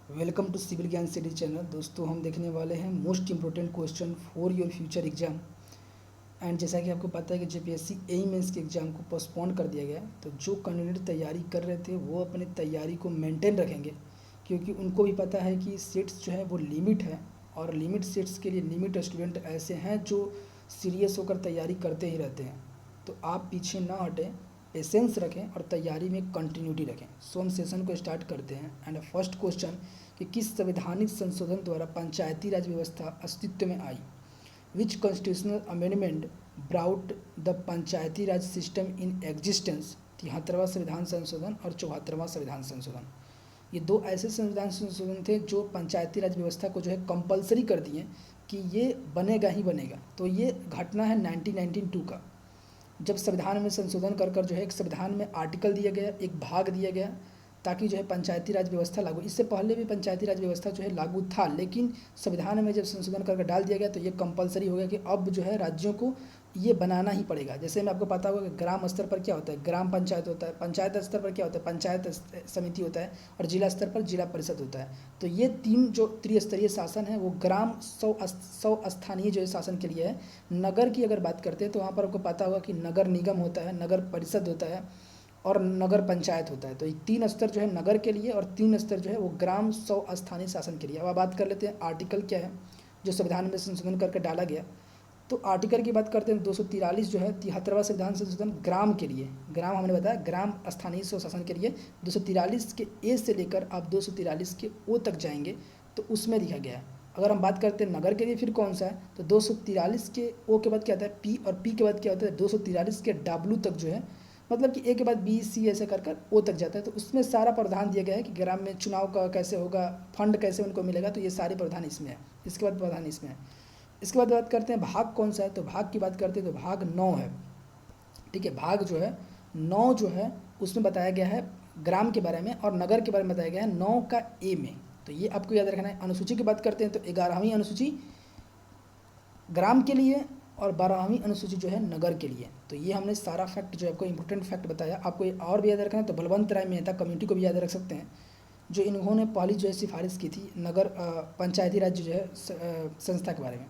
Welcome to civil ज्ञान city channel. दोस्तों, हम देखने वाले हैं most important question for your future exam. And जैसा कि आपको पता है कि जेपीएससी एई मेंस के एग्ज़ाम को पोस्टपोन कर दिया गया, तो जो कैंडिडेट तैयारी कर रहे थे वो अपनी तैयारी को मेंटेन रखेंगे, क्योंकि उनको भी पता है कि सीट्स जो है वो लिमिट है, और लिमिट सीट्स के लिए लिमिट स्टूडेंट ऐसे हैं जो सीरियस होकर तैयारी करते ही रहते हैं। तो आप पीछे ना हटें, पेशेंस रखें और तैयारी में कंटिन्यूटी रखें। सो हम सेशन को स्टार्ट करते हैं। एंड फर्स्ट क्वेश्चन कि किस संवैधानिक संशोधन द्वारा पंचायती राज व्यवस्था अस्तित्व में आई? Which constitutional amendment brought the Panchayati Raj system in existence? 73वां संविधान संशोधन और 74वां संविधान संशोधन। ये दो ऐसे संविधान संशोधन थे जो पंचायती राज व्यवस्था को जो है कंपलसरी कर दिए कि ये बनेगा ही बनेगा। तो ये घटना है 1992 का, जब संविधान में संशोधन कर कर जो है एक संविधान में आर्टिकल दिया गया, एक भाग दिया गया, ताकि जो है पंचायती राज व्यवस्था लागू। इससे पहले भी पंचायती राज व्यवस्था जो है लागू था, लेकिन संविधान में जब संशोधन करके डाल दिया गया तो ये कंपलसरी हो गया कि अब जो है राज्यों को ये बनाना ही पड़ेगा। जैसे मैं आपको पता होगा कि ग्राम स्तर पर क्या होता है, ग्राम पंचायत होता है, पंचायत स्तर पर क्या होता है, पंचायत समिति होता है, और जिला स्तर पर जिला परिषद होता है। तो ये तीन जो त्रिस्तरीय शासन है वो ग्राम सौ स्थानीय जो है शासन के लिए है। नगर की अगर बात करते हैं तो वहाँ पर आपको पता होगा कि नगर निगम होता है, नगर परिषद होता है और नगर पंचायत होता है। तो ये तीन स्तर जो है नगर के लिए और तीन स्तर जो है वो ग्राम सौ स्थानीय शासन के लिए। अब बात कर लेते हैं आर्टिकल क्या है जो संविधान में संशोधन करके डाला गया। तो आर्टिकल की बात करते हैं 243 जो है 73वां संविधान संशोधन ग्राम के लिए, ग्राम हमने बताया ग्राम स्थानीय स्वशासन के लिए 243 के ए से लेकर आप 243 के ओ तक जाएंगे तो उसमें लिखा गया है। अगर हम बात करते हैं नगर के लिए फिर कौन सा है, तो 243 के ओ के बाद क्या आता है पी, और पी के बाद क्या होता है 243 के डब्ल्यू तक जो है, मतलब कि ए के बाद बी सी ऐसे कर कर ओ तक जाता है। तो उसमें सारा प्रावधान दिया गया है कि ग्राम में चुनाव का कैसे होगा, फंड कैसे उनको मिलेगा, तो ये सारे प्रावधान इसमें है। इसके बाद प्रावधान इसमें है। इसके बाद बात करते हैं भाग कौन सा है, तो भाग की बात करते हैं तो भाग 9 है। ठीक है, भाग जो है 9 जो है उसमें बताया गया है ग्राम के बारे में, और नगर के बारे में बताया गया है 9 का ए में। तो ये आपको याद रखना है। अनुसूची की बात करते हैं तो 11वीं अनुसूची ग्राम के लिए और 12वीं अनुसूची जो है नगर के लिए। तो ये हमने सारा फैक्ट जो है आपको इंपॉर्टेंट फैक्ट बताया। आपको ये और भी याद रखना है तो बलवंत राय मेहता कमेटी को भी याद रख सकते हैं, जो इन्होंने पहली जो है सिफारिश की थी नगर पंचायती राज जो है संस्था के बारे में।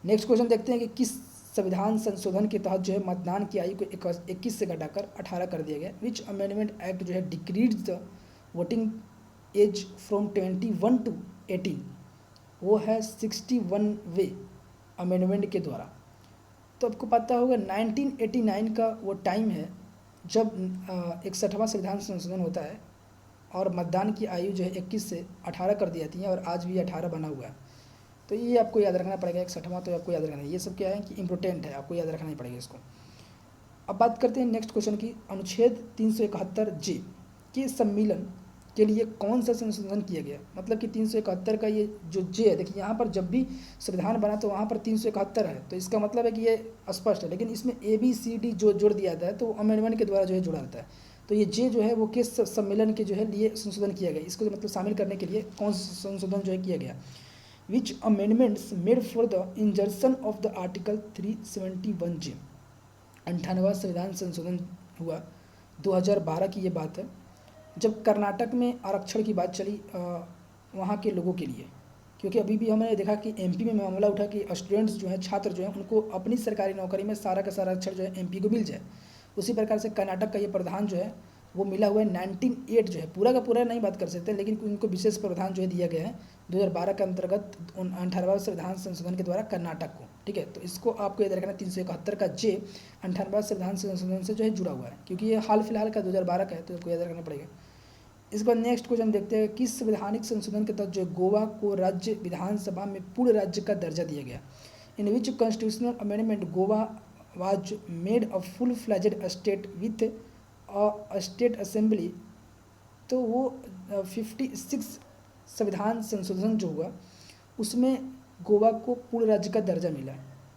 नेक्स्ट क्वेश्चन देखते हैं कि किस संविधान संशोधन के तहत जो है मतदान की आयु को 21 से घटाकर 18 कर दिया गया? विच अमेंडमेंट एक्ट जो है decrease the voting age from 21 to 18? वो है 61वे अमेंडमेंट के द्वारा। तो आपको पता होगा 1989 का वो टाइम है जब 61वां संविधान संशोधन होता है और मतदान की आयु जो है 21 से 18 कर दी जाती है, और आज भी 18 बना हुआ है। तो ये आपको याद रखना पड़ेगा। 61वां तो आपको याद रखना है। ये सब क्या है कि इंपॉर्टेंट है, आपको याद रखना ही पड़ेगा इसको। अब बात करते हैं नेक्स्ट क्वेश्चन की। अनुच्छेद 371 जे के सम्मिलन के लिए कौन सा संशोधन किया गया? मतलब कि 371 का ये जो जे है, देखिए यहाँ पर जब भी संविधान बना तो वहाँ पर 371 है, तो इसका मतलब है कि ये स्पष्ट है, लेकिन इसमें ए बी सी डी जो जोड़ दिया जाता है तो अमेंडमेंट के द्वारा जो है जुड़ा रहता है। तो ये जे जो है वो किस सम्मेलन के जो है लिए संशोधन किया गया, इसको मतलब शामिल करने के लिए कौन सा संशोधन जो है किया गया? Which amendments made for the insertion of the article 371 J? 98वां संविधान संशोधन हुआ 2012 की ये बात है, जब कर्नाटक में आरक्षण की बात चली वहाँ के लोगों के लिए। क्योंकि अभी भी हमने देखा कि एमपी में मामला उठा कि स्टूडेंट्स जो हैं, छात्र जो हैं, उनको अपनी सरकारी नौकरी में सारा का सारा आरक्षण जो है एमपी को मिल जाए। उसी प्रकार से कर्नाटक का ये प्रावधान जो है वो मिला हुआ है 1908 जो है, पूरा का पूरा नहीं बात कर सकते, लेकिन उनको विशेष प्रावधान जो है दिया गया है 2012 के अंतर्गत 98वां संविधान संशोधन के द्वारा कर्नाटक को। ठीक है, तो इसको आपको याद रखना 371 का जे 98वां संविधान संशोधन से जो है जुड़ा हुआ है, क्योंकि ये हाल फिलहाल का 2012 का है, तो आपको याद रखना पड़ेगा। इसके बाद नेक्स्ट क्वेश्चन देखते हैं, किस संवैधानिक संशोधन के तहत जो गोवा को राज्य विधानसभा में पूर्ण राज्य का दर्जा दिया गया? In which constitutional amendment Goa was made a full flagged state with a state assembly? तो वो 56 संविधान संशोधन जो हुआ उसमें गोवा को पूर्ण राज्य का दर्जा मिला।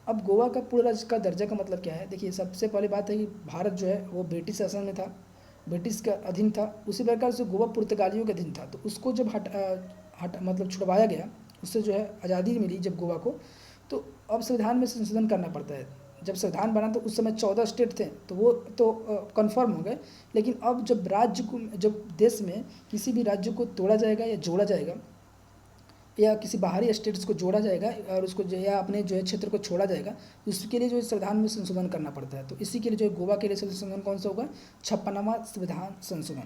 अब गोवा का पूर्ण राज्य का दर्जा का मतलब क्या है? देखिए, सबसे पहली बात है कि भारत जो है वो ब्रिटिश शासन में था, ब्रिटिश का अधीन था। उसी प्रकार से गोवा पुर्तगालियों के अधीन था। तो उसको जब हट मतलब छुड़वाया गया, उससे जो है आज़ादी मिली जब गोवा को, तो अब संविधान में संशोधन करना पड़ता है। जब संविधान बना तो उस समय 14 स्टेट थे, तो वो तो कन्फर्म हो गए। लेकिन अब जब राज्य को, जब देश में किसी भी राज्य को तोड़ा जाएगा या जोड़ा जाएगा या किसी बाहरी स्टेट्स को जोड़ा जाएगा और उसको जो या अपने जो है क्षेत्र को छोड़ा जाएगा, उसके लिए जो है संविधान में संशोधन करना पड़ता है। तो इसी के लिए जो है गोवा के लिए संशोधन कौन सा होगा? 56वां संविधान संशोधन।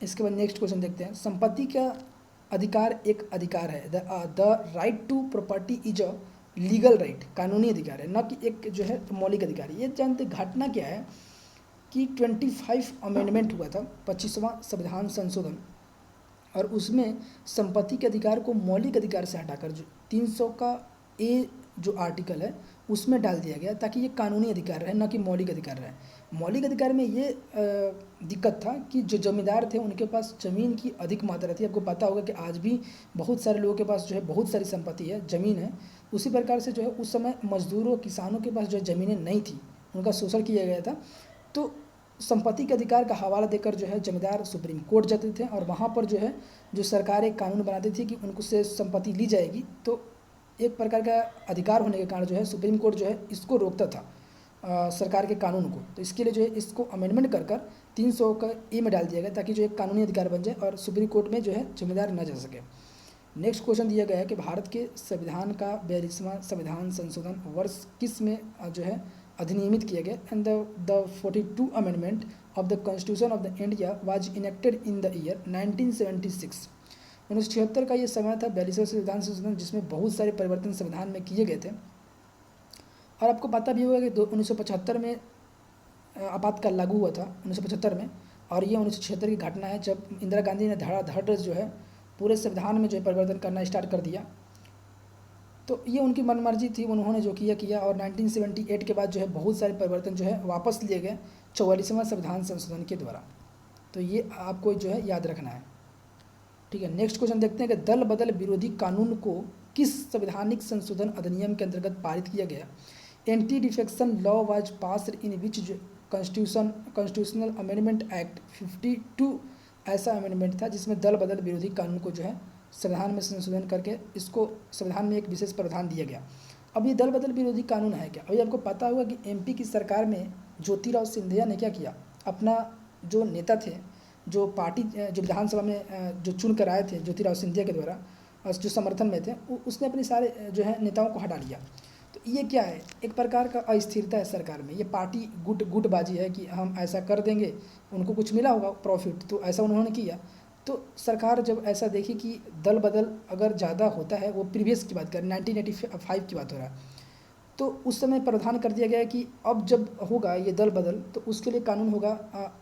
इसके बाद नेक्स्ट क्वेश्चन देखते हैं। संपत्ति का अधिकार एक अधिकार है। The right to property is a legal right, कानूनी अधिकार है, न कि एक जो है मौलिक अधिकार है। ये जानते घटना क्या है कि 25 अमेंडमेंट हुआ था, 25वां संविधान संशोधन, और उसमें संपत्ति के अधिकार को मौलिक अधिकार से हटाकर जो 300 का ए जो आर्टिकल है उसमें डाल दिया गया, ताकि ये कानूनी अधिकार रहे, न कि मौलिक अधिकार रहे। मौलिक अधिकार में ये दिक्कत था कि जो जमींदार थे उनके पास ज़मीन की अधिक मात्रा थी। आपको पता होगा कि आज भी बहुत सारे लोगों के पास जो है बहुत सारी संपत्ति है, ज़मीन है। उसी प्रकार से जो है उस समय मजदूरों, किसानों के पास जो है ज़मीनें नहीं थी, उनका शोषण किया गया था। तो संपत्ति के अधिकार का हवाला देकर जो है जमींदार सुप्रीम कोर्ट जाते थे, और वहाँ पर जो है जो सरकार एक कानून बनाती थी कि उनको से संपत्ति ली जाएगी। तो एक प्रकार का अधिकार होने के कारण जो है सुप्रीम कोर्ट जो है इसको रोकता था, सरकार के कानून को। तो इसके लिए जो है इसको अमेंडमेंट कर 300 का ए में डाल दिया गया, ताकि जो एक कानूनी अधिकार बन जाए और सुप्रीम कोर्ट में जो है जमींदार न जा सके। नेक्स्ट क्वेश्चन दिया गया है कि भारत के संविधान का 42वां संविधान संशोधन वर्ष किस में जो है अधिनियमित किया गया? And the 42 amendment of the constitution of the India was enacted in the year 1976। 1976 का ये समय था 42वां संविधान संशोधन, जिसमें बहुत सारे परिवर्तन संविधान में किए गए थे। और आपको पता भी होगा कि 1975 में आपातकाल लागू हुआ था 1975 में, और ये 1976 की घटना है जब इंदिरा गांधी ने धड़ाधड़ जो है पूरे संविधान में जो है परिवर्तन करना स्टार्ट कर दिया। तो ये उनकी मनमर्जी थी, उन्होंने जो किया। और 1978 के बाद जो है बहुत सारे परिवर्तन जो है वापस लिए गए 44वां संविधान संशोधन के द्वारा। तो ये आपको जो है याद रखना है, ठीक है। नेक्स्ट क्वेश्चन देखते हैं कि दल बदल विरोधी कानून को किस संवैधानिक संशोधन अधिनियम के अंतर्गत पारित किया गया? Anti defection law was passed in which constitutional amendment act 52 ऐसा अमेंडमेंट था जिसमें दल बदल विरोधी कानून को जो है संविधान में संशोधन करके इसको संविधान में एक विशेष प्रावधान दिया गया। अब ये दल बदल विरोधी कानून है क्या? अभी आपको पता होगा कि एमपी की सरकार में ज्योतिराव सिंधिया ने क्या किया, अपना जो नेता थे, जो पार्टी जो विधानसभा में जो चुन कर आए थे ज्योतिराव सिंधिया के द्वारा और जो समर्थन में थे, उसने अपने सारे जो है नेताओं को हटा लिया। तो ये क्या है? एक प्रकार का अस्थिरता है सरकार में। ये पार्टी गुटबाजी है कि हम ऐसा कर देंगे, उनको कुछ मिला होगा प्रॉफिट, तो ऐसा उन्होंने किया। तो सरकार जब ऐसा देखी कि दल बदल अगर ज़्यादा होता है, वो प्रीवियस की बात करें 1985 की बात हो रहा है, तो उस समय प्रावधान कर दिया गया है कि अब जब होगा ये दल बदल तो उसके लिए कानून होगा,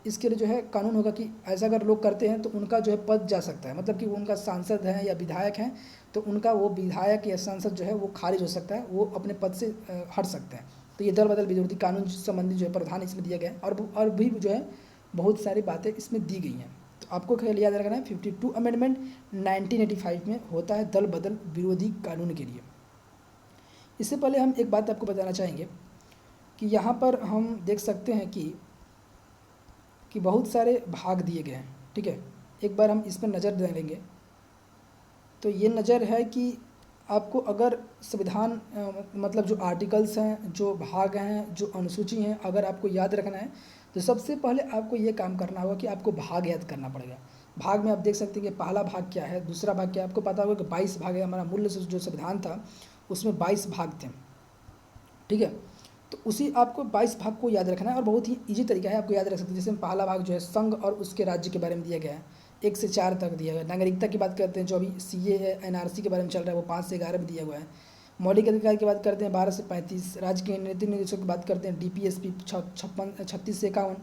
इसके लिए जो है कानून होगा कि ऐसा अगर लोग करते हैं तो उनका जो है पद जा सकता है, मतलब कि वो उनका सांसद है या विधायक हैं तो उनका वो विधायक या सांसद जो है वो खारिज हो सकता है, वो अपने पद से हट सकते हैं। तो ये दल बदल विरोधी कानून संबंधी जो है प्रावधान इसमें दिया गया है, और भी जो है बहुत सारी बातें इसमें दी गई हैं। तो आपको ख्याल याद रखना है 52 अमेंडमेंट 1985 में होता है दल बदल विरोधी कानून के लिए। इससे पहले हम एक बात आपको बताना चाहेंगे कि यहाँ पर हम देख सकते हैं कि बहुत सारे भाग दिए गए हैं, ठीक है। एक बार हम इस पर नज़र डालेंगे तो ये नज़र है कि आपको अगर संविधान मतलब जो आर्टिकल्स हैं, जो भाग हैं, जो अनुसूची हैं, अगर आपको याद रखना है तो सबसे पहले आपको ये काम करना होगा कि आपको भाग याद करना पड़ेगा। भाग में आप देख सकते हैं कि पहला भाग क्या है, दूसरा भाग क्या है। आपको पता होगा कि 22 भाग है, हमारा मूल जो संविधान था उसमें 22 भाग थे, ठीक है। तो उसी आपको 22 भाग को याद रखना है और बहुत ही ईजी तरीका है, आपको याद रख सकते हैं। जैसे पहला भाग जो है संघ और उसके राज्य के बारे में दिया गया है, 1 से 4 तक दिया गया है। नागरिकता की बात करते हैं, जो अभी CA है, NRC के बारे में चल रहा है, वो 5 से 11 में दिया हुआ है। मौलिक अधिकार की बात करते हैं 12 से 35। राज्य के नीति निर्देशों की बात करते हैं DPSP 36 से 51।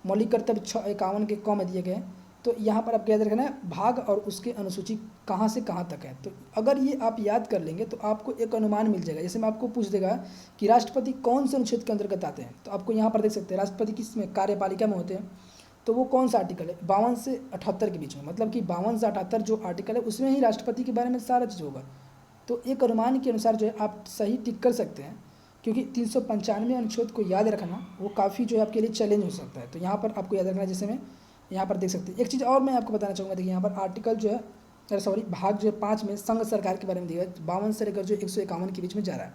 मौलिक कर्तव्य 51 के क में दिए गए हैं। तो यहाँ पर आपको याद रखना है भाग और उसके अनुसूची कहाँ से कहाँ तक है। तो अगर ये आप याद कर लेंगे तो आपको एक अनुमान मिल जाएगा। जैसे मैं आपको पूछ देगा कि राष्ट्रपति कौन से अनुच्छेद के अंतर्गत आते हैं, तो आपको यहाँ पर देख सकते हैं राष्ट्रपति किस में, कार्यपालिका में होते हैं। तो वो कौन सा आर्टिकल है, 52 से 78 के बीच में, मतलब कि 52 से 78 जो आर्टिकल है उसमें ही राष्ट्रपति के बारे में सारा चीज़ होगा। तो एक अनुमान के अनुसार जो है आप सही टिक कर सकते हैं, क्योंकि 395 अनुच्छेद को याद रखना वो काफ़ी जो है आपके लिए चैलेंज हो सकता है। तो यहाँ पर आपको याद रखना है, जैसे मैं यहाँ पर देख सकते हैं। एक चीज़ और मैं आपको बताना चाहूँगा, देखिए यहाँ पर आर्टिकल जो है भाग जो है 5 में संघ सरकार के बारे में दिया है, 52 से लेकर जो 151 के बीच में जा रहा है।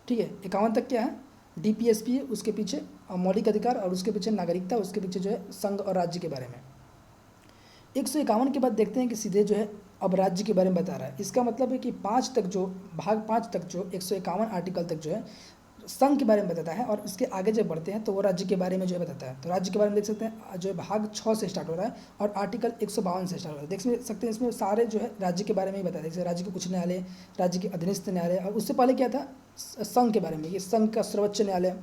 ठीक है। 51 तक क्या है, DPSP है, उसके पीछे मौलिक अधिकार, और उसके पीछे नागरिकता, उसके पीछे जो है संघ और राज्य के बारे में। 151 के बाद देखते हैं कि सीधे जो है अब राज्य के बारे में बता रहा है। इसका मतलब है कि 5 तक जो भाग 5 तक जो 151 आर्टिकल तक जो है संघ के बारे में बताता है, और उसके आगे जब बढ़ते हैं तो वो राज्य के बारे में जो है बताता है। तो राज्य के बारे में देख सकते हैं जो है भाग 6 से स्टार्ट हो रहा है और आर्टिकल 152 से स्टार्ट हो रहा है। देख सकते हैं इसमें सारे जो है राज्य के बारे में ही बताया है, जैसे राज्य के उच्च न्यायालय, राज्य के अधीनस्थ न्यायालय, और उससे पहले क्या था संघ के बारे में, ये संघ का सर्वोच्च न्यायालय।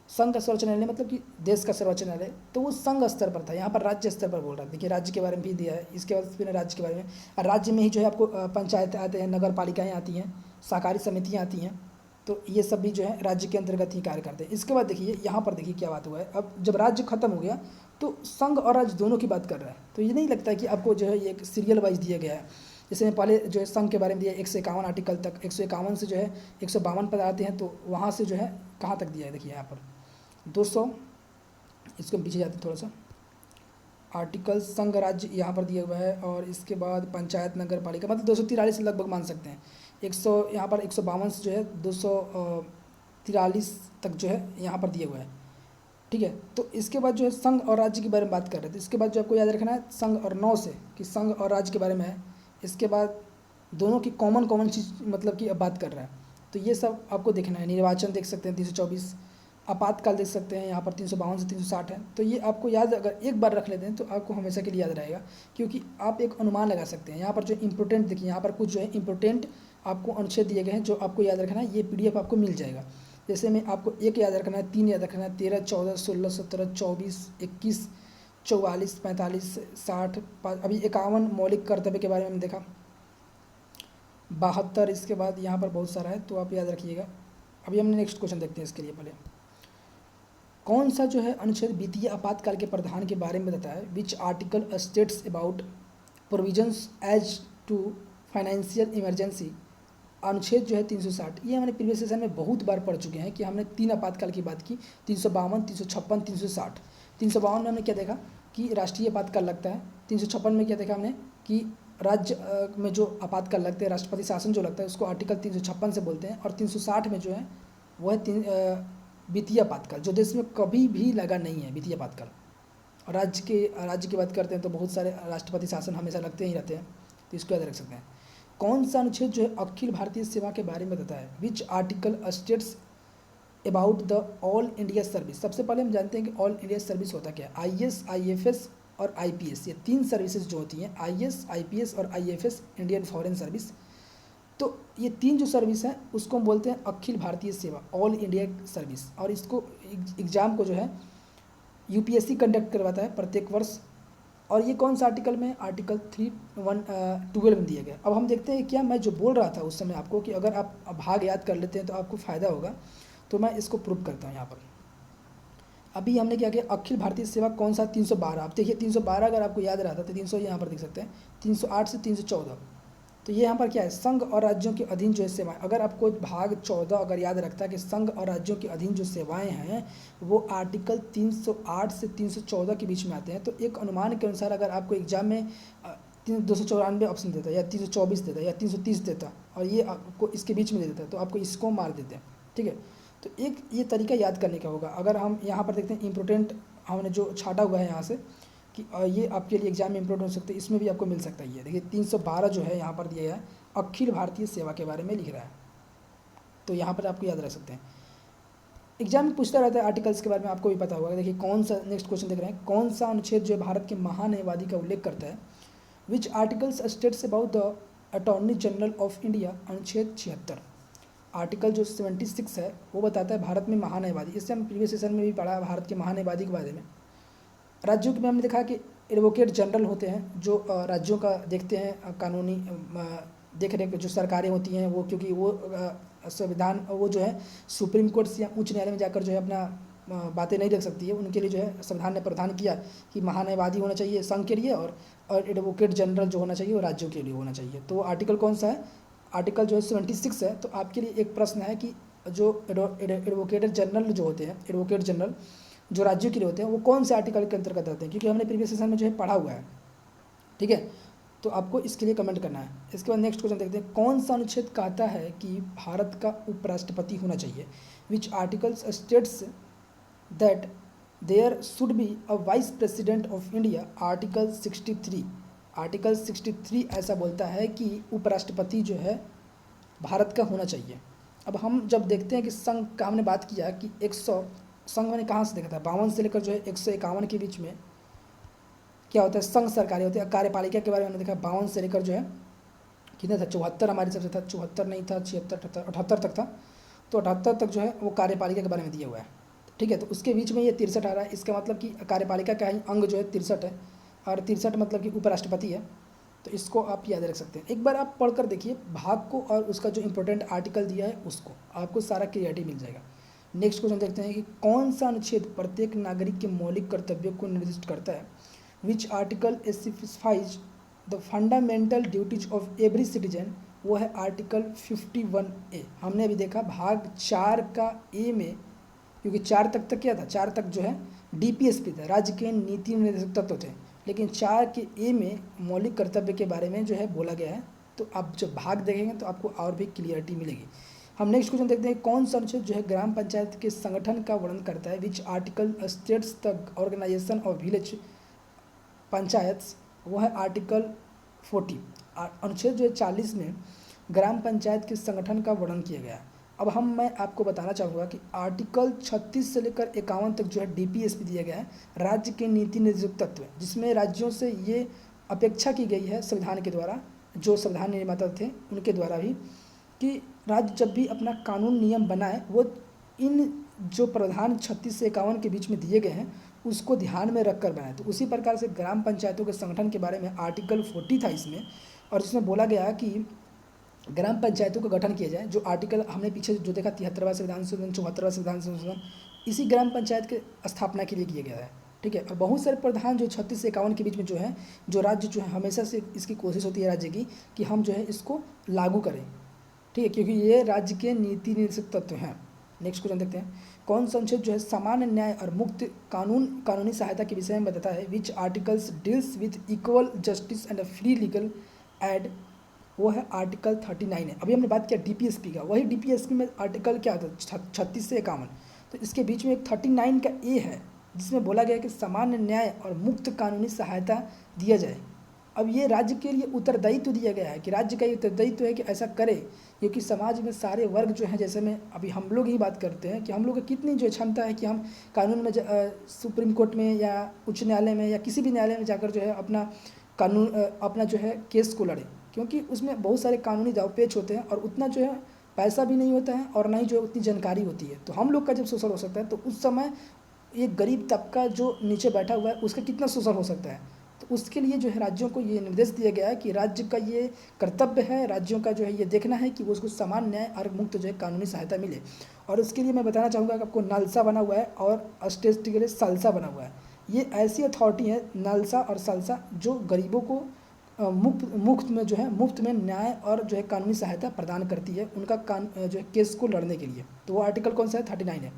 संघ का सर्वोच्च न्यायालय मतलब कि देश का सर्वोच्च न्यायालय, तो वो संघ स्तर पर था, यहाँ पर राज्य स्तर पर बोल रहा है। देखिए राज्य के बारे में भी दिया है, इसके बाद फिर राज्य के बारे में, और राज्य में ही जो है आपको पंचायत आते हैं, नगर पालिकाएँ आती हैं, सहकारी समितियाँ आती हैं, तो ये सब भी जो है राज्य के अंतर्गत ही कार्य करते हैं। इसके बाद देखिए यहाँ पर देखिए क्या बात हुआ है, अब जब राज्य खत्म हो गया तो संघ और राज्य दोनों की बात कर रहा है। तो ये नहीं लगता है कि आपको जो है ये एक सीरियल वाइज दिया गया है। जैसे मैं पहले जो है संघ के बारे में दिया 151 आर्टिकल तक, 151 से जो है 152 पर आते हैं, तो वहाँ से जो है कहाँ तक दिया है, देखिए यहाँ पर 200, इसको पीछे जाते हैं थोड़ा सा, आर्टिकल संघ राज्य यहाँ पर दिया हुआ है, और इसके बाद पंचायत नगर पालिका, मतलब 243 लगभग मान सकते हैं। 100 यहाँ पर 152 से जो है 243 तक जो है यहाँ पर दिया हुआ है, ठीक है। तो इसके बाद जो है संघ और राज्य के बारे में बात कर रहे थे। इसके बाद जो आपको याद रखना है संघ और 9 से कि संघ और राज्य के बारे में है। इसके बाद दोनों की कॉमन चीज़ मतलब कि अब बात कर रहा है, तो ये सब आपको देखना है। निर्वाचन देख सकते हैं 324, आपातकाल देख सकते हैं यहाँ पर 352 से 360 है। तो ये आपको याद, अगर एक बार रख लेते हैं तो आपको हमेशा के लिए याद रहेगा, क्योंकि आप एक अनुमान लगा सकते हैं। यहाँ पर जो इम्पोर्टेंट देखिए, यहाँ पर कुछ जो है इम्पोर्टेंट आपको अनुच्छेद दिए गए हैं जो आपको याद रखना है। ये PDF आपको मिल जाएगा। जैसे में आपको 1 याद रखना है, 3 याद रखना है, 13, 14, 16, 17, 24, 21, 44, 45, 60, अभी 51 मौलिक कर्तव्य के बारे में हमने देखा, 72, इसके बाद यहाँ पर बहुत सारा है, तो आप याद रखिएगा। अभी हमने नेक्स्ट क्वेश्चन देखते हैं। इसके लिए पहले कौन सा जो है अनुच्छेद वित्तीय आपातकाल के प्रावधान के बारे में बताता है, which article states about provisions as to financial emergency. अनुच्छेद जो है 360, ये हमने प्रीवियस सेशन में बहुत बार पढ़ चुके हैं कि हमने 3 आपातकाल की बात की, 352, 356, 360। 352 में हमने क्या देखा कि राष्ट्रीय आपातकाल लगता है। 356 में क्या देखा हमने कि राज्य में जो आपातकाल लगते हैं, राष्ट्रपति शासन जो लगता है, उसको आर्टिकल 356 से बोलते हैं। और 360 में जो है वो है वित्तीय आपातकाल, जो देश में कभी भी लगा नहीं है वित्तीय आपातकाल। और राज्य की बात करते हैं तो बहुत सारे राष्ट्रपति शासन हमेशा लगते ही रहते हैं, तो इसको याद रख सकते हैं। कौन सा अनुच्छेद जो है अखिल भारतीय सेवा के बारे में बताता है, which article states about the all India service. सबसे पहले हम जानते हैं कि ऑल इंडिया सर्विस होता क्या है। IAS, IFS और IPS, ये 3 सर्विसेज जो होती हैं, IAS, IPS और IFS, इंडियन फॉरेन सर्विस। तो ये 3 जो सर्विस हैं उसको हम बोलते हैं अखिल भारतीय सेवा, ऑल इंडिया सर्विस। और इसको एग्ज़ाम को जो है UPSC कंडक्ट करवाता है प्रत्येक वर्ष। और ये कौन सा आर्टिकल में, आर्टिकल 312 में दिया गया। अब हम देखते हैं क्या मैं जो बोल रहा था उस समय आपको कि अगर आप भाग याद कर लेते हैं तो आपको फ़ायदा होगा, तो मैं इसको प्रूव करता हूँ यहाँ पर। अभी हमने क्या किया, अखिल भारतीय सेवा कौन सा, 312। आप देखिए 312 अगर आपको याद रहता तो 300 यहाँ पर देख सकते हैं, 308 से 314। तो ये यहाँ पर क्या है, संघ और राज्यों के अधीन जो है सेवाएं। अगर आपको भाग 14 अगर याद रखता है कि संघ और राज्यों के अधीन जो सेवाएं हैं वो आर्टिकल 308 से 314 के बीच में आते हैं। तो एक अनुमान के अनुसार अगर आपको एग्जाम में 294 ऑप्शन देता है या 324 देता है या 330 देता और ये आपको इसके बीच में दे देता है तो आपको इसको मार देते हैं, ठीक है। तो एक ये तरीका याद करने का होगा। अगर हम यहाँ पर देखते हैं इम्पोर्टेंट हमने जो छाटा हुआ है यहाँ से कि ये आपके लिए एग्जाम में इम्पोर्टेंट हो सकते हैं, इसमें भी आपको मिल सकता है। ये देखिए 312 जो है यहाँ पर दिया गया है, अखिल भारतीय सेवा के बारे में लिख रहा है, तो यहाँ पर आपको याद रख सकते हैं। एग्जाम में पूछता रहता है आर्टिकल्स के बारे में, आपको भी पता होगा। देखिए कौन सा, नेक्स्ट क्वेश्चन देख रहे हैं, कौन सा अनुच्छेद जो है भारत के महान्यायवादी का उल्लेख करता है, which articles states about the attorney general of India. अनुच्छेद 76, आर्टिकल जो 76 है वो बताता है भारत में महान्यायवादी। इससे हम प्रीवियस सेशन में भी पढ़ा भारत के महान्यायवादी के बारे में। राज्यों में हमने देखा कि एडवोकेट जनरल होते हैं जो राज्यों का देखते हैं, कानूनी देख रेख जो सरकारें होती हैं वो, क्योंकि वो संविधान वो जो है सुप्रीम कोर्ट या उच्च न्यायालय में जाकर जो है अपना बातें नहीं रख सकती है। उनके लिए जो है संविधान ने प्रावधान किया कि महान्यायवादी होना चाहिए संघ के लिए, और एडवोकेट जनरल जो होना चाहिए वो राज्यों के लिए होना चाहिए। तो आर्टिकल कौन सा है, आर्टिकल जो है 76 है। तो आपके लिए एक प्रश्न है कि जो एडवोकेट जनरल जो होते हैं, एडवोकेट जनरल जो राज्यों के लिए होते हैं वो कौन से आर्टिकल के अंतर्गत आते हैं, क्योंकि हमने प्रीवियस सेशन में जो है पढ़ा हुआ है, ठीक है। तो आपको इसके लिए कमेंट करना है। इसके बाद नेक्स्ट क्वेश्चन देखते हैं, कौन सा अनुच्छेद कहता है कि भारत का उपराष्ट्रपति होना चाहिए? Which articles states that there should be a vice president of India? Article 63। Article 63 ऐसा बोलता है कि उपराष्ट्रपति जो है भारत का होना चाहिए। अब हम जब देखते हैं कि संघ का हमने बात किया कि 100 संघ मैंने कहाँ से देखा था, 52 से लेकर जो है 151 के बीच में क्या होता है, संघ सरकारें होती है। कार्यपालिका के बारे में हमने देखा 52 से लेकर जो है कितने था, 74 हमारी सबसे था, 74 नहीं था, 76 78 तक था। तो 78 तक जो है वो कार्यपालिका के बारे में दिया हुआ है, ठीक है। तो उसके बीच में ये 63 आ रहा है। इसका मतलब कि कार्यपालिका का ही अंग जो है 63 है, और 63 मतलब कि उपराष्ट्रपति है। तो इसको आप याद रख सकते हैं। एक बार आप पढ़कर देखिए भाग को और उसका जो इंपॉर्टेंट आर्टिकल दिया है उसको, आपको सारा क्लियरिटी मिल जाएगा। नेक्स्ट क्वेश्चन देखते हैं कि कौन सा अनुच्छेद प्रत्येक नागरिक के मौलिक कर्तव्यों को निर्दिष्ट करता है? Which article specifies the fundamental duties of every citizen? वो है आर्टिकल 51A। हमने अभी देखा भाग 4 का ए में, क्योंकि 4 तक क्या था, 4 तक जो है DPSP था, राज्य के नीति निर्देशक तत्व थे, लेकिन 4 के ए में मौलिक कर्तव्य के बारे में जो है बोला गया है। तो आप जब भाग देखेंगे तो आपको और भी क्लियरिटी मिलेगी। हम नेक्स्ट क्वेश्चन देखते हैं, कौन सा अनुच्छेद जो है ग्राम पंचायत के संगठन का वर्णन करता है? Which article states the organisation of village panchayats? वो है आर्टिकल 40। अनुच्छेद जो है 40 में ग्राम पंचायत के संगठन का वर्णन किया गया है। अब मैं आपको बताना चाहूँगा कि आर्टिकल 36 से लेकर 51 तक जो है DPSP दिया गया है, राज्य के नीति निर्देशक तत्व, जिसमें राज्यों से ये अपेक्षा की गई है संविधान के द्वारा, जो संविधान निर्माता थे उनके द्वारा भी, कि राज्य जब भी अपना कानून नियम बनाए वो इन जो प्रावधान 36 से 51 के बीच में दिए गए हैं उसको ध्यान में रखकर बनाए। तो उसी प्रकार से ग्राम पंचायतों के संगठन के बारे में आर्टिकल 40 था इसमें, और जिसमें बोला गया कि ग्राम पंचायतों का गठन किया जाए। जो आर्टिकल हमने पीछे जो देखा 73वां संविधान संशोधन, 74वां संविधान संशोधन, इसी ग्राम पंचायत के स्थापना के लिए किया गया है, ठीक है। और बहुत सारे प्रावधान जो 36 से 51 के बीच में जो है, जो राज्य जो है हमेशा से इसकी कोशिश होती है राज्य की कि हम जो है इसको लागू करें, ठीक है, क्योंकि ये राज्य के नीति निर्देशक तत्व हैं। नेक्स्ट क्वेश्चन देखते हैं, कौन सा अनुच्छेद जो है सामान्य न्याय और मुक्त कानूनी सहायता के विषय में बताता है? Which articles deals with equal justice and free legal aid? वो है आर्टिकल 39 है। अभी हमने बात किया DPSP का, वही DPSP में आर्टिकल क्या था 36 से 51, तो इसके बीच में एक 39 का ए है जिसमें बोला गया कि सामान्य न्याय और मुक्त कानूनी सहायता दिया जाए। अब ये राज्य के लिए उत्तरदायित्व दिया गया है कि राज्य का ये उत्तरदायित्व है कि ऐसा करे, क्योंकि समाज में सारे वर्ग जो हैं, जैसे में अभी हम लोग ही बात करते हैं कि हम लोग की कितनी जो क्षमता है कि हम कानून में सुप्रीम कोर्ट में या उच्च न्यायालय में या किसी भी न्यायालय में जाकर जो है अपना कानून अपना जो है केस को लड़े, क्योंकि उसमें बहुत सारे कानूनी दावपेच होते हैं और उतना जो है पैसा भी नहीं होता है और ना ही जो है उतनी जानकारी होती है। तो हम लोग का जब शोषण हो सकता है तो उस समय ये गरीब तबका जो नीचे बैठा हुआ है उसका कितना शोषण हो सकता है। तो उसके लिए जो है राज्यों को ये निर्देश दिया गया है कि राज्य का ये कर्तव्य है, राज्यों का जो है ये देखना है कि वो उसको समान न्याय और मुक्त जो है कानूनी सहायता मिले। और उसके लिए मैं बताना चाहूँगा कि आपको नालसा बना हुआ है और स्टेट के लिए सालसा बना हुआ है। ये ऐसी अथॉरिटी है नालसा और सालसा जो गरीबों को मुफ्त में न्याय और जो है कानूनी सहायता प्रदान करती है उनका जो है केस को लड़ने के लिए। तो वो आर्टिकल कौन सा है? 39 है।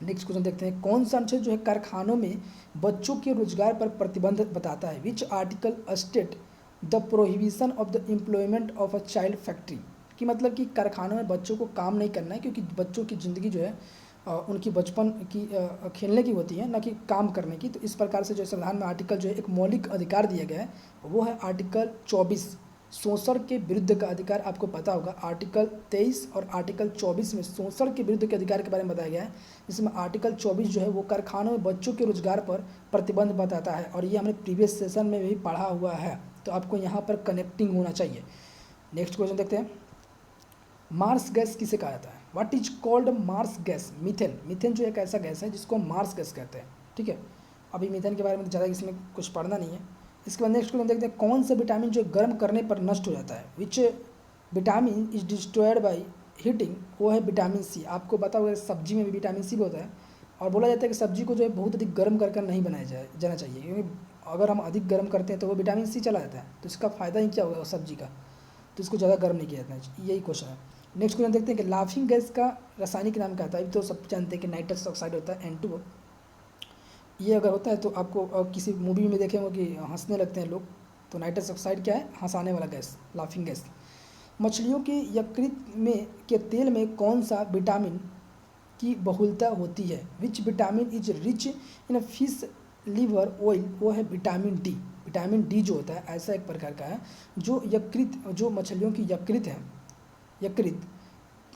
नेक्स्ट क्वेश्चन देखते हैं, कौन सा अनुच्छेद जो है कारखानों में बच्चों के रोजगार पर प्रतिबंध बताता है? Which article state the prohibition of the employment of a child factory? कि मतलब कि कारखानों में बच्चों को काम नहीं करना है, क्योंकि बच्चों की ज़िंदगी जो है उनकी बचपन की खेलने की होती है, ना कि काम करने की। तो इस प्रकार से जो संविधान में आर्टिकल जो है एक मौलिक अधिकार दिया गया है, वो है आर्टिकल 24 शोषण के विरुद्ध का अधिकार। आपको पता होगा आर्टिकल 23 और आर्टिकल 24 में शोषण के विरुद्ध के अधिकार के बारे में बताया गया है, जिसमें आर्टिकल 24 जो है वो कारखानों में बच्चों के रोजगार पर प्रतिबंध बताता है, और ये हमने प्रीवियस सेशन में भी पढ़ा हुआ है, तो आपको यहाँ पर कनेक्टिंग होना चाहिए। नेक्स्ट क्वेश्चन देखते हैं, मार्स गैस किसे कहा जाता है? What is called marsh gas? Methane. Methane जो एक ऐसा गैस है जिसको मार्स गैस कहते हैं, ठीक है। अभी मीथेन के बारे में ज़्यादा इसमें कुछ पढ़ना नहीं है। इसके बाद नेक्स्ट क्वेश्चन देखते हैं, कौन सा विटामिन जो गर्म करने पर नष्ट हो जाता है? Which vitamin is destroyed by heating? वो है विटामिन सी। आपको पता होगा सब्जी में भी विटामिन सी भी होता है, और बोला जाता है कि सब्जी को जो है बहुत अधिक गर्म कर नहीं बनाया जाना चाहिए, क्योंकि अगर हम अधिक गर्म करते हैं तो वो विटामिन सी चला जाता है, तो इसका फ़ायदा ही क्या होगा सब्जी का, तो इसको ज़्यादा गर्म नहीं किया जाता है। यही क्वेश्चन है। नेक्स्ट क्वेश्चन देखते हैं कि लाफिंग गैस का रासायनिक नाम क्या था? अभी तो सब जानते हैं कि नाइट्रस ऑक्साइड होता है, N2O। ये अगर होता है तो आपको किसी मूवी में देखे हो कि हंसने लगते हैं लोग, तो नाइट्रस ऑक्साइड क्या है, हंसाने वाला गैस, लाफिंग गैस। मछलियों के यकृत में के तेल में कौन सा विटामिन की बहुलता होती है? Which vitamin is rich in fish liver oil? वो है विटामिन डी। विटामिन डी जो होता है ऐसा एक प्रकार का है जो यकृत, जो मछलियों की यकृत है, यकृत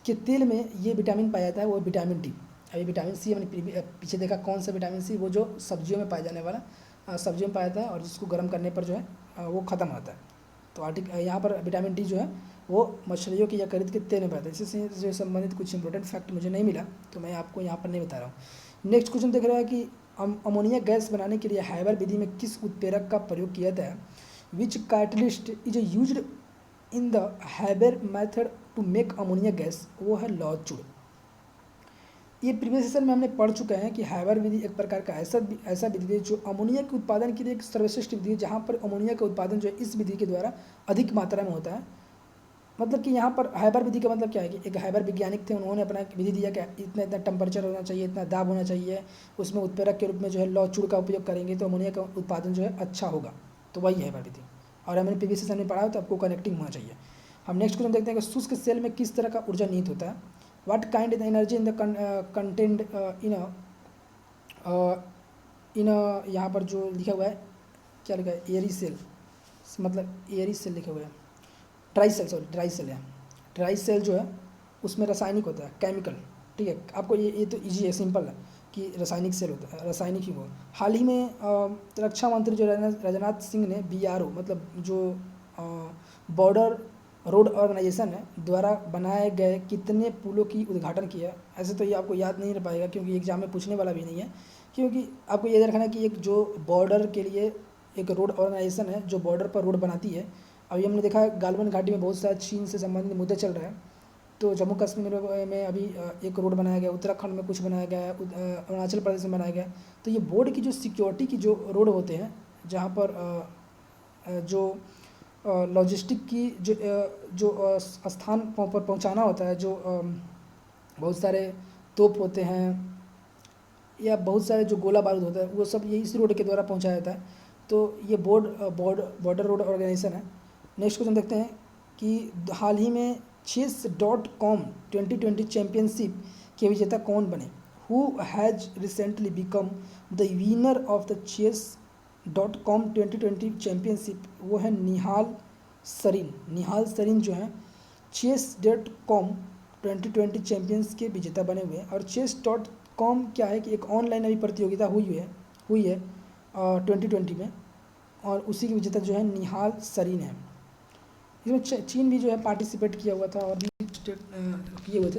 के तेल में ये विटामिन पाया जाता है, वो विटामिन डी। अभी विटामिन सी हमने पीछे देखा कौन सा विटामिन सी, वो जो सब्जियों में पाया जाने वाला, सब्जियों में पाया जाता है और जिसको गर्म करने पर जो है वो ख़त्म होता है। तो यहाँ पर विटामिन डी जो है वो मछलियों की यकृत के तेल में पाया जाता है। इससे जो संबंधित कुछ इंपॉर्टेंट फैक्ट मुझे नहीं मिला तो मैं आपको यहाँ पर नहीं बता रहा हूँ। नेक्स्ट क्वेश्चन देख रहा है कि अमोनिया गैस बनाने के लिए हाइबर विधि में किस उत्प्रेरक का प्रयोग किया जाता है? Which catalyst is used in the Haber method to make ammonia gas? वो है लौचुड़। ये प्रीवियस सेशन में हमने पढ़ चुके हैं कि हाइबर विधि एक प्रकार का ऐसा विधि है जो अमोनिया के उत्पादन के लिए एक सर्वश्रेष्ठ विधि है, जहाँ पर अमोनिया का उत्पादन जो है इस विधि के द्वारा अधिक मात्रा में होता है। मतलब कि यहाँ पर हाइबर विधि का मतलब क्या है कि एक हाइबर वैज्ञानिक थे, उन्होंने अपना विधि दिया कि इतना इतना टेम्परेचर होना चाहिए, इतना दाब होना चाहिए, उसमें उत्प्रेरक के रूप में जो है लौचुड़ का उपयोग करेंगे तो अमोनिया का उत्पादन जो है अच्छा होगा। तो वही हाइबर विधि, और हमने प्रीवियस सेशन में पढ़ा है तो आपको कनेक्टिंग होना चाहिए। हम नेक्स्ट क्वेश्चन देखते हैं कि शुष्क सेल में किस तरह का ऊर्जा निहित होता है? What kind of energy in the contained in a यहाँ पर जो लिखा हुआ है, क्या लिखा है, एयरी सेल, मतलब एयरी सेल लिखा हुआ है, dry cell, sorry dry cell है। ड्राई सेल जो है उसमें रासायनिक होता है, केमिकल। ठीक है, आपको ये तो इजी है, सिंपल है कि रासायनिक सेल होता है, रासायनिक ही वो। हाल ही में रक्षा मंत्री जो राजनाथ सिंह ने BRO मतलब जो बॉर्डर रोड ऑर्गेनाइजेशन है द्वारा बनाए गए कितने पुलों की उद्घाटन किया? ऐसे तो ये आपको याद नहीं रह पाएगा क्योंकि एग्जाम में पूछने वाला भी नहीं है, क्योंकि आपको ये रखना है कि एक जो बॉर्डर के लिए एक रोड ऑर्गेनाइजेशन है जो बॉर्डर पर रोड बनाती है। अभी हमने देखा है गालवन घाटी में बहुत सारा चीन से संबंधित मुद्दे चल रहे हैं, तो जम्मू कश्मीर में अभी एक रोड बनाया गया, उत्तराखंड में कुछ बनाया गया, अरुणाचल प्रदेश में बनाया गया। तो ये बोर्ड की जो सिक्योरिटी की जो रोड होते हैं, जहाँ पर जो लॉजिस्टिक की जो स्थान पर पहुंचाना होता है, जो बहुत सारे तोप होते हैं या बहुत सारे जो गोला बारूद होता है, वो सब ये इस रोड के द्वारा पहुंचाया जाता है। तो ये बॉर्डर रोड ऑर्गेनाइजेशन है। नेक्स्ट क्वेश्चन देखते हैं कि हाल ही में chess.com 2020 चैम्पियनशिप के विजेता कौन बने? Who has recently become the winner of the chess.com 2020 championship? वो है निहाल सरीन। निहाल सरीन जो है chess.com 2020 चैम्पियंस के विजेता बने हुए हैं। और chess.com क्या है कि एक ऑनलाइन अभी प्रतियोगिता हुई है 2020 में, और उसी के विजेता जो है निहाल सरीन है। इसमें चीन भी जो है पार्टिसिपेट किया हुआ था और भी किए हुए थे।